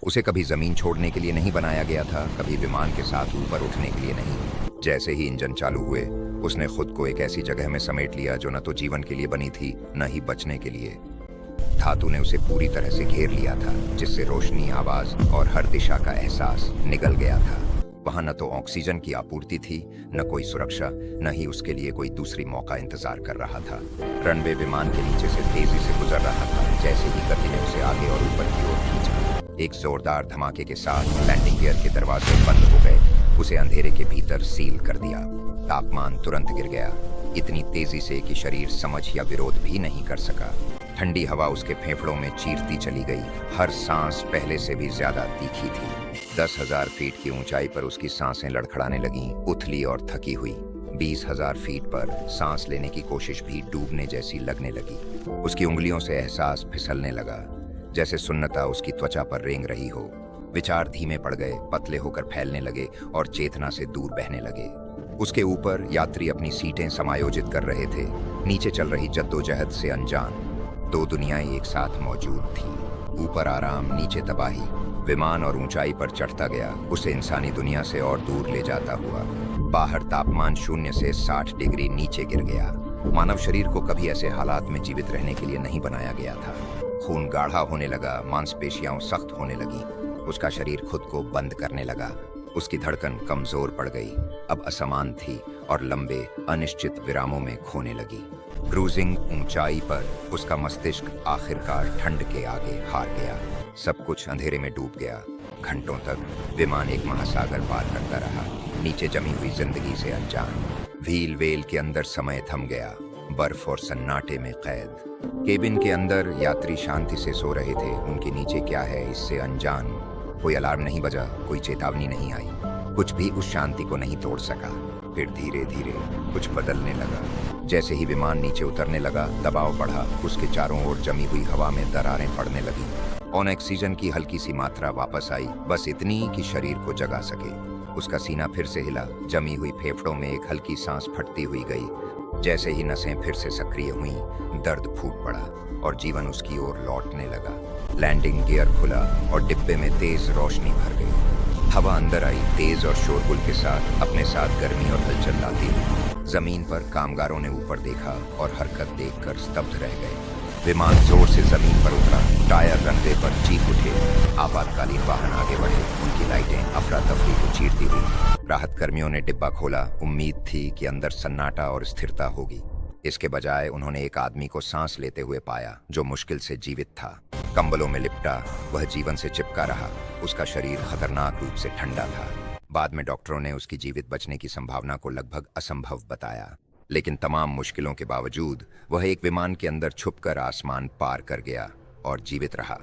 उसे कभी जमीन छोड़ने के लिए नहीं बनाया गया था, कभी विमान के साथ ऊपर उठने के लिए नहीं। जैसे ही इंजन चालू हुए, उसने खुद को एक ऐसी जगह में समेट लिया जो न तो जीवन के लिए बनी थी, न ही बचने के लिए। धातु ने उसे पूरी तरह से घेर लिया था, जिससे रोशनी, आवाज और हर दिशा का एहसास निगल गया था। वहां न तो ऑक्सीजन की आपूर्ति थी, न कोई सुरक्षा, न ही उसके लिए कोई दूसरी मौका इंतजार कर रहा था। रनवे विमान के नीचे से तेजी से गुजर रहा था, जैसे ही गति ने उसे आगे और ऊपर की ओर खींचा। एक जोरदार धमाके के साथ लैंडिंग गियर के दरवाजे बंद हो गए, उसे अंधेरे के भीतर सील कर दिया। तापमान तुरंत गिर गया, इतनी तेजी से कि शरीर समझ या विरोध भी नहीं कर सका। ठंडी हवा उसके फेफड़ों में चीरती चली गई, हर सांस पहले से भी ज्यादा तीखी थी। 10,000 फीट की ऊंचाई पर उसकी सांसें लड़खड़ाने लगीं, उथली और थकी हुई। 20,000 फीट पर सांस लेने की कोशिश भी डूबने जैसी लगने लगी। उसकी उंगलियों से एहसास फिसलने लगा, जैसे सुन्नता उसकी त्वचा पर रेंग रही हो। विचार धीमे पड़ गए, पतले होकर फैलने लगे और चेतना से दूर बहने लगे। उसके ऊपर यात्री अपनी सीटें समायोजित कर रहे थे, नीचे चल रही जद्दोजहद से अनजान। दो दुनियाएं एक साथ मौजूद थीं, ऊपर आराम, नीचे तबाही। विमान और ऊंचाई पर चढ़ता गया, उसे इंसानी दुनिया से और दूर ले जाता हुआ। बाहर तापमान 0 से 60 डिग्री नीचे गिर गया। मानव शरीर को कभी ऐसे हालात में जीवित रहने के लिए नहीं बनाया गया था। खून गाढ़ा होने लगा, मांसपेशियां सख्त होने लगी। उसका शरीर खुद को बंद करने लगा। उसकी धड़कन कमजोर पड़ गई, अब असमान थी और लंबे अनिश्चित विरामों में खोने लगी। क्रूजिंग ऊंचाई पर उसका मस्तिष्क आखिरकार ठंड के आगे हार गया। सब कुछ अंधेरे में डूब गया। घंटों तक विमान एक महासागर पार करता रहा, नीचे जमी हुई जिंदगी से अनजान। व्हील वेल के अंदर समय थम गया, बर्फ और सन्नाटे में कैद। केबिन के अंदर यात्री शांति से सो रहे थे, उनके नीचे क्या है इससे अनजान। कोई अलार्म नहीं बजा, कोई चेतावनी नहीं आई, कुछ भी उस शांति को नहीं तोड़ सका। फिर धीरे धीरे कुछ बदलने लगा। जैसे ही विमान नीचे उतरने लगा, दबाव बढ़ा, उसके चारों ओर जमी हुई हवा में दरारें पड़ने लगी। ऑक्सीजन की हल्की सी मात्रा वापस आई, बस इतनी कि शरीर को जगा सके। उसका सीना फिर से हिला, जमी हुई फेफड़ों में एक हल्की सांस फटती हुई गई। जैसे ही नसें फिर से सक्रिय हुईं, दर्द फूट पड़ा और जीवन उसकी ओर लौटने लगा। लैंडिंग गियर खुला और डिब्बे में तेज रोशनी भर गई। हवा अंदर आई, तेज और शोरगुल के साथ, अपने साथ गर्मी और हलचल लाती हुई। जमीन पर कामगारों ने ऊपर देखा और हरकत देखकर स्तब्ध रह गए। विमान जोर से जमीन पर उतरा, टायर रनवे पर चीख उठे। आपातकालीन वाहन आगे बढ़े, उनकी लाइटें अफरा तफरी को चीरती हुई। राहत कर्मियों ने डिब्बा खोला, उम्मीद थी कि अंदर सन्नाटा और स्थिरता होगी। इसके बजाय उन्होंने एक आदमी को सांस लेते हुए पाया, जो मुश्किल से जीवित था। कंबलों में लिपटा वह जीवन से चिपका रहा, उसका शरीर खतरनाक रूप से ठंडा था। बाद में डॉक्टरों ने उसकी जीवित बचने की संभावना को लगभग असंभव बताया, लेकिन तमाम मुश्किलों के बावजूद वह एक विमान के अंदर छुपकर आसमान पार कर गया और जीवित रहा।